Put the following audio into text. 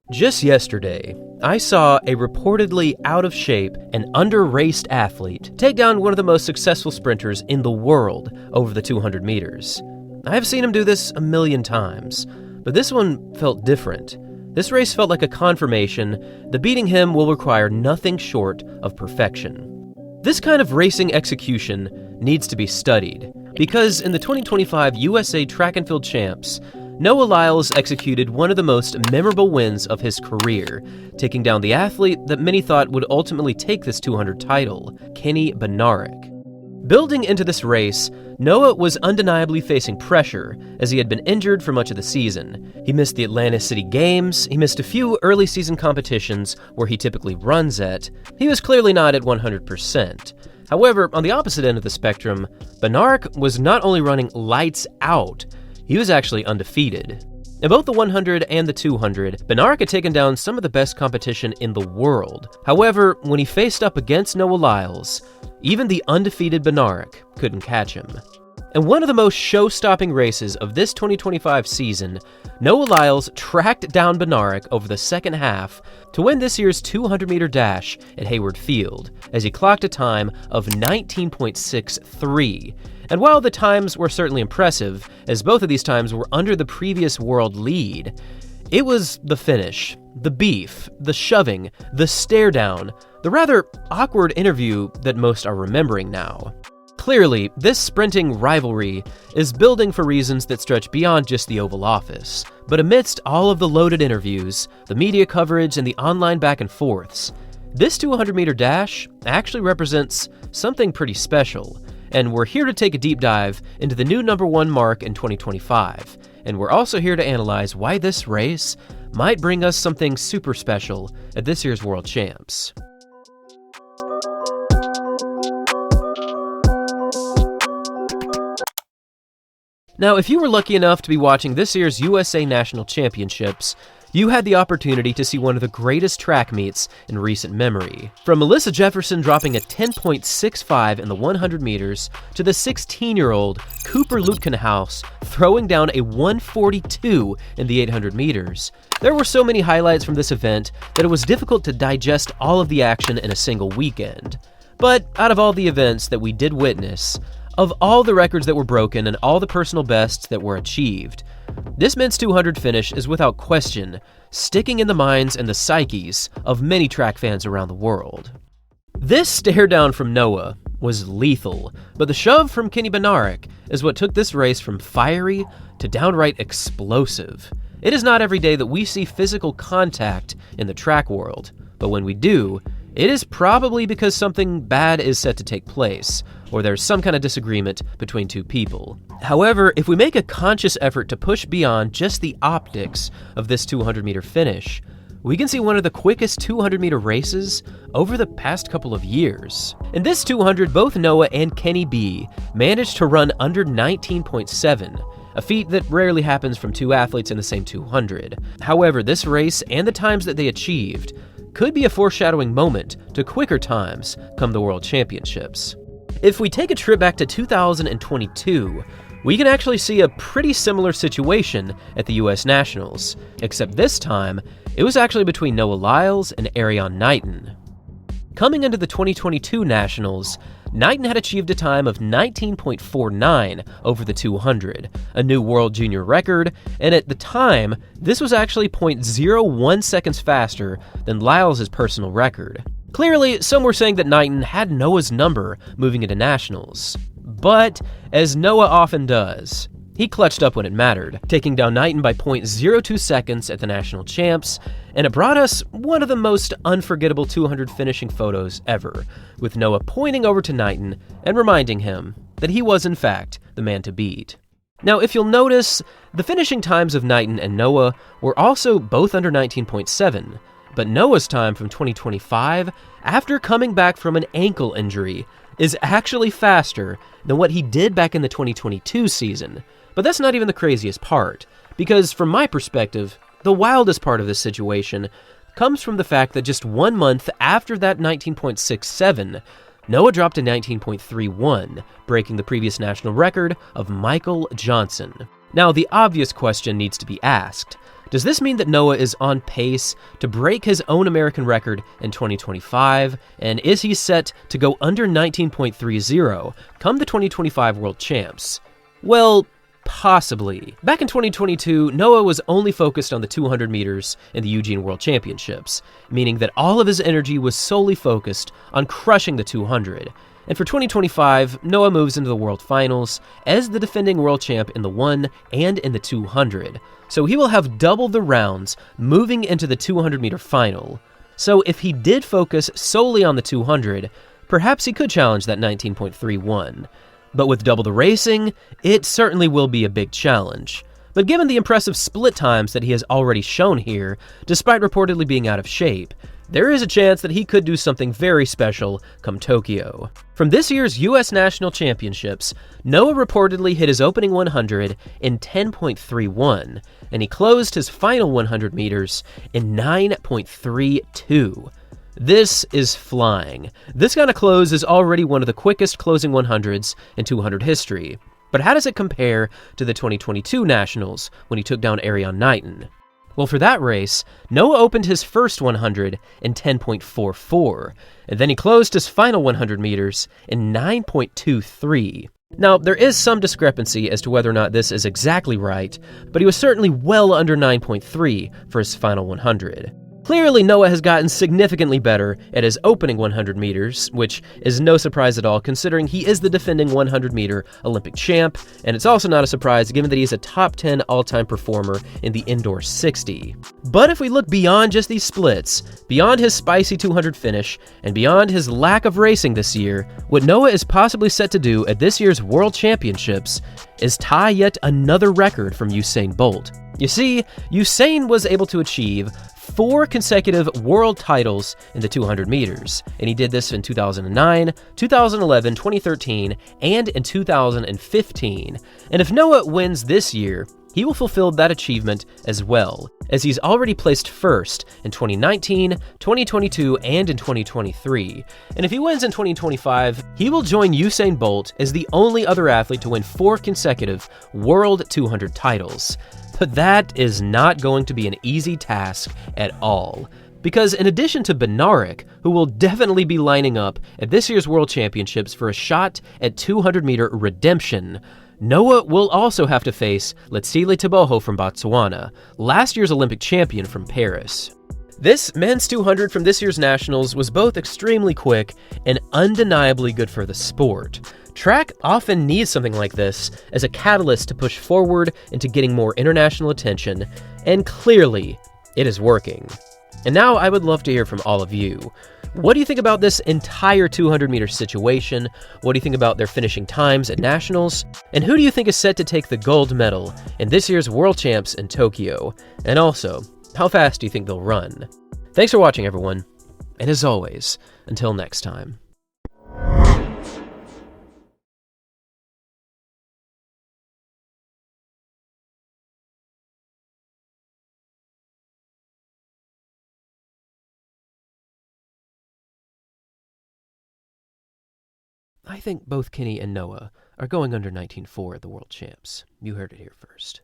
Just yesterday, I saw a reportedly out-of-shape and under-raced athlete take down one of the most successful sprinters in the world over the 200 meters. I have seen him do this a million times, but this one felt different. This race felt like a confirmation that beating him will require nothing short of perfection. This kind of racing execution needs to be studied, because in the 2025 USA Track and Field Champs, Noah Lyles executed one of the most memorable wins of his career, taking down the athlete that many thought would ultimately take this 200 title, Bednarek. Building into this race, Noah was undeniably facing pressure, as he had been injured for much of the season. He missed the Atlanta City Games, he missed a few early season competitions where he typically runs at. He was clearly not at 100%. However, on the opposite end of the spectrum, Bednarek was not only running lights out, he was actually undefeated. In both the 100 and the 200, Bednarek had taken down some of the best competition in the world. However, when he faced up against Noah Lyles, even the undefeated Bednarek couldn't catch him. In one of the most show-stopping races of this 2025 season, Noah Lyles tracked down Bednarek over the second half to win this year's 200-meter dash at Hayward Field, as he clocked a time of 19.63. And while the times were certainly impressive, as both of these times were under the previous world lead, it was the finish, the beef, the shoving, the stare down, the rather awkward interview that most are remembering now. Clearly, this sprinting rivalry is building for reasons that stretch beyond just the Oval Office. But amidst all of the loaded interviews, the media coverage, and the online back and forths, this 200-meter dash actually represents something pretty special. And we're here to take a deep dive into the new #1 mark in 2025. And we're also here to analyze why this race might bring us something super special at this year's World Champs. Now, if you were lucky enough to be watching this year's USA National Championships, you had the opportunity to see one of the greatest track meets in recent memory. From Melissa Jefferson dropping a 10.65 in the 100 meters to the 16-year-old Cooper Lutkenhaus throwing down a 142 in the 800 meters. There were so many highlights from this event that it was difficult to digest all of the action in a single weekend. But out of all the events that we did witness, of all the records that were broken and all the personal bests that were achieved, this men's 200 finish is without question sticking in the minds and the psyches of many track fans around the world. This stare down from Noah was lethal, but the shove from Bednarek is what took this race from fiery to downright explosive. It is not every day that we see physical contact in the track world, but when we do, it is probably because something bad is set to take place, or there's some kind of disagreement between two people. However, if we make a conscious effort to push beyond just the optics of this 200-meter finish, we can see one of the quickest 200-meter races over the past couple of years. In this 200, both Noah and Kenny B managed to run under 19.7, a feat that rarely happens from two athletes in the same 200. However, this race and the times that they achieved could be a foreshadowing moment to quicker times come the World Championships. If we take a trip back to 2022, we can actually see a pretty similar situation at the US Nationals, except this time, it was actually between Noah Lyles and Erriyon Knighton. Coming into the 2022 Nationals, Knighton had achieved a time of 19.49 over the 200, a new world junior record, and at the time, this was actually 0.01 seconds faster than Lyles' personal record. Clearly, some were saying that Knighton had Noah's number moving into Nationals. But, as Noah often does, he clutched up when it mattered, taking down Knighton by 0.02 seconds at the National Champs, and it brought us one of the most unforgettable 200 finishing photos ever, with Noah pointing over to Knighton and reminding him that he was in fact the man to beat. Now, if you'll notice, the finishing times of Knighton and Noah were also both under 19.7, but Noah's time from 2025, after coming back from an ankle injury, is actually faster than what he did back in the 2022 season. But that's not even the craziest part, because from my perspective, the wildest part of this situation comes from the fact that just 1 month after that 19.67, Noah dropped to 19.31, breaking the previous national record of Michael Johnson. Now, the obvious question needs to be asked. Does this mean that Noah is on pace to break his own American record in 2025? And is he set to go under 19.30 come the 2025 World Champs? Well, possibly. Back in 2022, Noah was only focused on the 200 meters in the Eugene World Championships, meaning that all of his energy was solely focused on crushing the 200. And for 2025, Noah moves into the World Finals as the defending world champ in the 1 and in the 200. So he will have double the rounds moving into the 200-meter final. So if he did focus solely on the 200, perhaps he could challenge that 19.31. But with double the racing, it certainly will be a big challenge. But given the impressive split times that he has already shown here, despite reportedly being out of shape, there is a chance that he could do something very special come Tokyo. From this year's US National Championships, Noah reportedly hit his opening 100 in 10.31, and he closed his final 100 meters in 9.32. This is flying. This kind of close is already one of the quickest closing 100s in 200 history. But how does it compare to the 2022 Nationals when he took down Arion Knighton? Well, for that race, Noah opened his first 100 in 10.44, and then he closed his final 100 meters in 9.23. Now, there is some discrepancy as to whether or not this is exactly right, but he was certainly well under 9.3 for his final 100. Clearly, Noah has gotten significantly better at his opening 100 meters, which is no surprise at all considering he is the defending 100-meter Olympic champ, and it's also not a surprise given that he is a top 10 all-time performer in the indoor 60. But if we look beyond just these splits, beyond his spicy 200 finish, and beyond his lack of racing this year, what Noah is possibly set to do at this year's World Championships is tie yet another record from Usain Bolt. You see, Usain was able to achieve 4 consecutive world titles in the 200 meters, and he did this in 2009, 2011, 2013, and in 2015. And if Noah wins this year, he will fulfill that achievement as well, as he's already placed first in 2019, 2022, and in 2023. And if he wins in 2025, he will join Usain Bolt as the only other athlete to win 4 consecutive World 200 titles. But that is not going to be an easy task at all. Because in addition to Bednarek, who will definitely be lining up at this year's World Championships for a shot at 200-meter redemption, Noah will also have to face Letsile Teboho from Botswana, last year's Olympic champion from Paris. This men's 200 from this year's Nationals was both extremely quick and undeniably good for the sport. Track often needs something like this as a catalyst to push forward into getting more international attention, and clearly, it is working. And now I would love to hear from all of you. What do you think about this entire 200-meter situation? What do you think about their finishing times at Nationals? And who do you think is set to take the gold medal in this year's World Champs in Tokyo? And also, how fast do you think they'll run? Thanks for watching, everyone. And as always, until next time. I think both Kenny and Noah are going under 19.4 at the World Champs. You heard it here first.